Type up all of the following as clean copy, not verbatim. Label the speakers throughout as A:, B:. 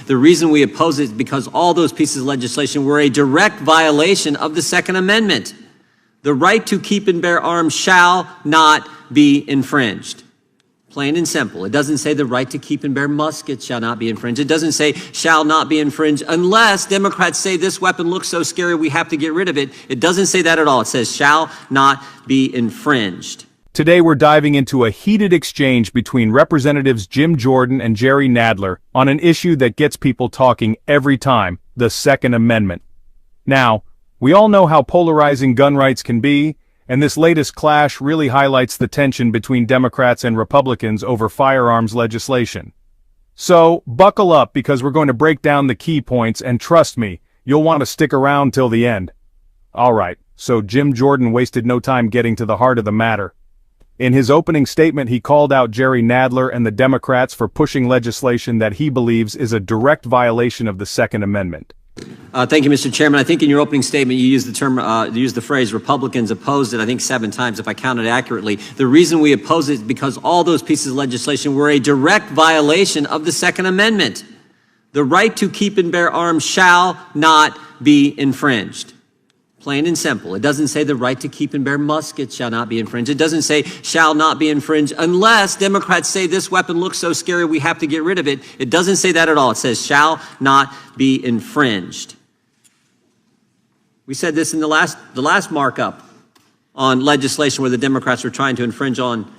A: The reason we oppose it is because all those pieces of legislation were a direct violation of the Second Amendment. The right to keep and bear arms shall not be infringed. Plain and simple. It doesn't say the right to keep and bear muskets shall not be infringed. It doesn't say shall not be infringed unless Democrats say this weapon looks so scary we have to get rid of it. It doesn't say that at all. It says shall not be infringed.
B: Today we're diving into a heated exchange between Representatives Jim Jordan and Jerry Nadler on an issue that gets people talking every time, the Second Amendment. Now, we all know how polarizing gun rights can be, and this latest clash really highlights the tension between Democrats and Republicans over firearms legislation. So, buckle up because we're going to break down the key points, and trust me, you'll want to stick around till the end. Alright, so Jim Jordan wasted no time getting to the heart of the matter. In his opening statement, he called out Jerry Nadler and the Democrats for pushing legislation that he believes is a direct violation of the Second Amendment.
A: Thank you, Mr. Chairman. I think in your opening statement you used the phrase Republicans opposed it, I think 7 times if I counted accurately. The reason we oppose it is because all those pieces of legislation were a direct violation of the Second Amendment. The right to keep and bear arms shall not be infringed. Plain and simple. It doesn't say the right to keep and bear muskets shall not be infringed. It doesn't say shall not be infringed unless Democrats say this weapon looks so scary we have to get rid of it. It doesn't say that at all. It says shall not be infringed. We said this in the last markup on legislation where the Democrats were trying to infringe on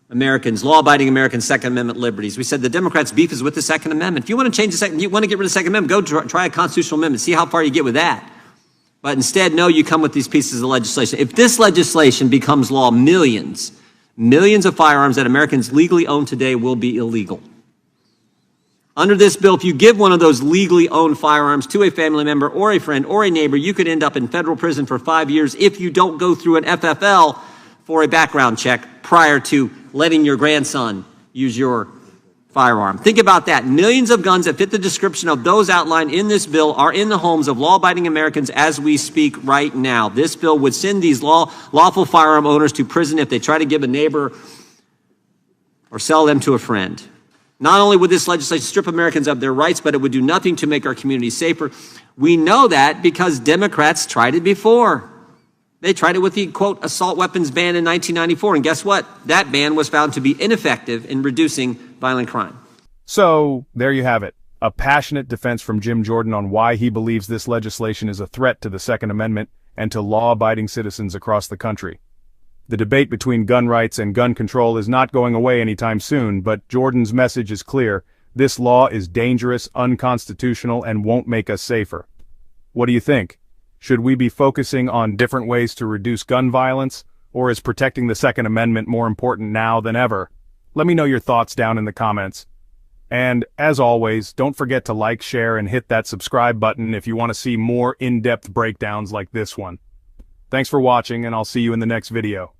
A: Americans, law-abiding American Second Amendment liberties. We said the Democrats' beef is with the Second Amendment. If you want to change you want to get rid of the Second Amendment, go try a constitutional amendment. See how far you get with that. But instead, no, you come with these pieces of legislation. If this legislation becomes law, millions of firearms that Americans legally own today will be illegal. Under this bill, if you give one of those legally owned firearms to a family member or a friend or a neighbor, you could end up in federal prison for 5 years if you don't go through an FFL for a background check prior to letting your grandson use your firearm. Think about that. Millions of guns that fit the description of those outlined in this bill are in the homes of law-abiding Americans as we speak right now. This bill would send these lawful firearm owners to prison if they try to give a neighbor or sell them to a friend. Not only would this legislation strip Americans of their rights, but it would do nothing to make our communities safer. We know that because Democrats tried it before. They tried it with the, quote, assault weapons ban in 1994. And guess what? That ban was found to be ineffective in reducing violent crime.
B: So, there you have it. A passionate defense from Jim Jordan on why he believes this legislation is a threat to the Second Amendment and to law-abiding citizens across the country. The debate between gun rights and gun control is not going away anytime soon, but Jordan's message is clear. This law is dangerous, unconstitutional, and won't make us safer. What do you think? Should we be focusing on different ways to reduce gun violence, or is protecting the Second Amendment more important now than ever? Let me know your thoughts down in the comments. And, as always, don't forget to like, share, and hit that subscribe button if you want to see more in-depth breakdowns like this one. Thanks for watching, and I'll see you in the next video.